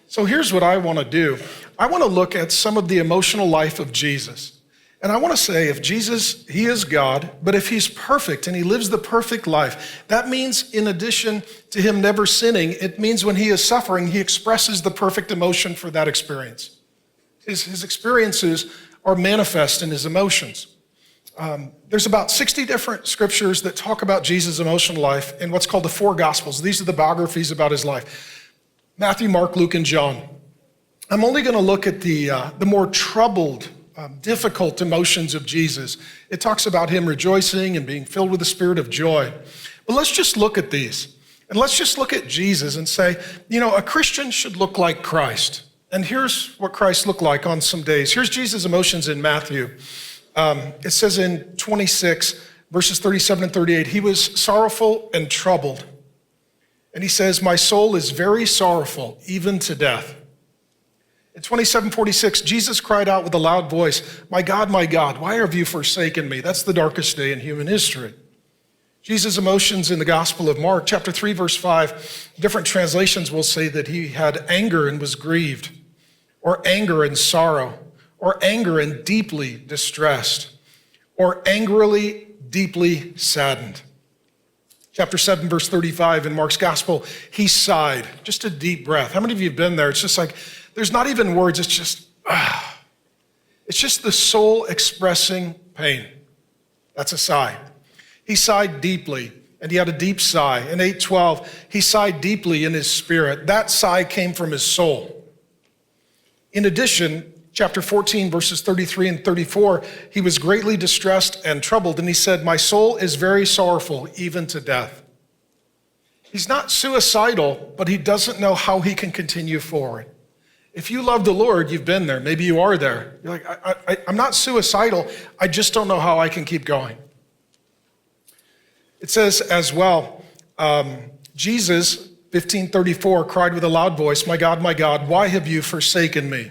So here's what I want to do. I want to look at some of the emotional life of Jesus. And I want to say, if Jesus, he is God, but if he's perfect and he lives the perfect life, that means in addition to him never sinning, it means when he is suffering, he expresses the perfect emotion for that experience. His experiences are manifest in his emotions. There's about 60 different scriptures that talk about Jesus' emotional life in what's called the four Gospels. These are the biographies about his life: Matthew, Mark, Luke, and John. I'm only going to look at the more troubled, difficult emotions of Jesus. It talks about him rejoicing and being filled with the spirit of joy. But let's just look at these. And let's just look at Jesus and say, a Christian should look like Christ. And here's what Christ looked like on some days. Here's Jesus' emotions in Matthew. It says in 26, verses 37 and 38, he was sorrowful and troubled. And he says, my soul is very sorrowful, even to death. In 27:46, Jesus cried out with a loud voice, my God, why have you forsaken me? That's the darkest day in human history. Jesus' emotions in the Gospel of Mark, chapter 3, verse 5, different translations will say that he had anger and was grieved, or anger and sorrow, or anger and deeply distressed, or angrily, deeply saddened. Chapter 7, verse 35 in Mark's Gospel, he sighed, just a deep breath. How many of you have been there? It's just like, there's not even words, it's just the soul expressing pain. That's a sigh. He sighed deeply, and he had a deep sigh. In 8:12, he sighed deeply in his spirit. That sigh came from his soul. In addition, chapter 14, verses 33 and 34, he was greatly distressed and troubled, and he said, my soul is very sorrowful, even to death. He's not suicidal, but he doesn't know how he can continue forward. If you love the Lord, you've been there. Maybe you are there. You're like, I'm not suicidal. I just don't know how I can keep going. It says as well, Jesus, 15:34, cried with a loud voice, my God, why have you forsaken me?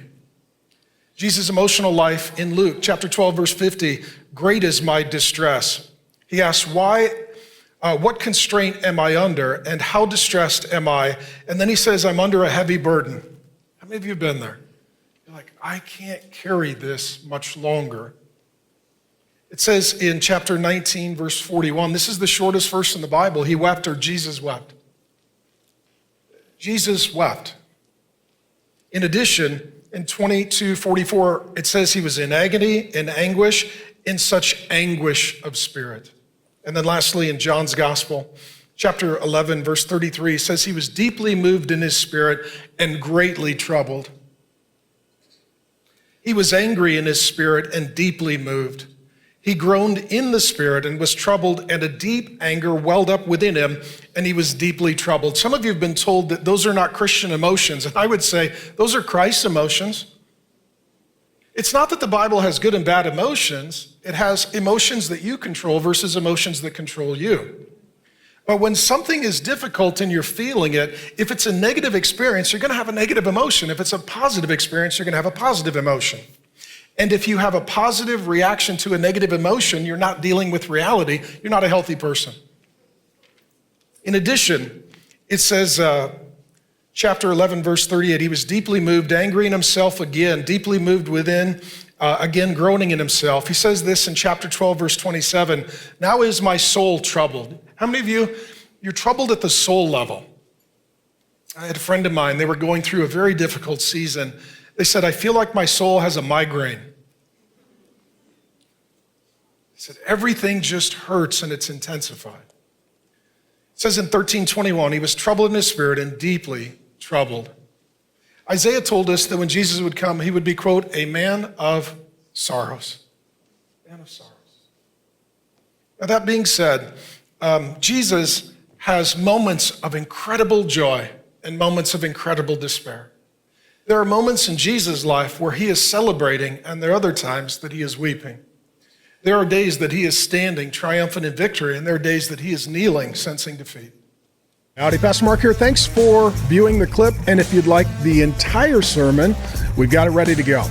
Jesus' emotional life in Luke, chapter 12, verse 50, great is my distress. He asks, what constraint am I under, and how distressed am I? And then he says, I'm under a heavy burden. How many of you have been there? You're like, I can't carry this much longer. It says in chapter 19, verse 41, this is the shortest verse in the Bible, he wept, or Jesus wept. Jesus wept. In addition, in 22:44, it says he was in agony, in anguish, in such anguish of spirit. And then lastly, in John's Gospel, chapter 11, verse 33, says he was deeply moved in his spirit and greatly troubled. He was angry in his spirit and deeply moved. He groaned in the spirit and was troubled, and a deep anger welled up within him, and he was deeply troubled. Some of you have been told that those are not Christian emotions, and I would say those are Christ's emotions. It's not that the Bible has good and bad emotions. It has emotions that you control versus emotions that control you. But when something is difficult and you're feeling it, if it's a negative experience, you're going to have a negative emotion. If it's a positive experience, you're going to have a positive emotion. And if you have a positive reaction to a negative emotion, you're not dealing with reality. You're not a healthy person. In addition, it says, chapter 11, verse 38, he was deeply moved, angry in himself again, deeply moved within, again groaning in himself. He says this in chapter 12, verse 27, now is my soul troubled. How many of you're troubled at the soul level? I had a friend of mine, they were going through a very difficult season. They said, I feel like my soul has a migraine. He said, everything just hurts and it's intensified. It says in 13:21, he was troubled in his spirit and deeply troubled. Isaiah told us that when Jesus would come, he would be, quote, a man of sorrows. Man of sorrows. Now that being said, Jesus has moments of incredible joy and moments of incredible despair. There are moments in Jesus' life where he is celebrating, and there are other times that he is weeping. There are days that he is standing triumphant in victory, and there are days that he is kneeling, sensing defeat. Howdy, Pastor Mark here. Thanks for viewing the clip, and if you'd like the entire sermon, we've got it ready to go.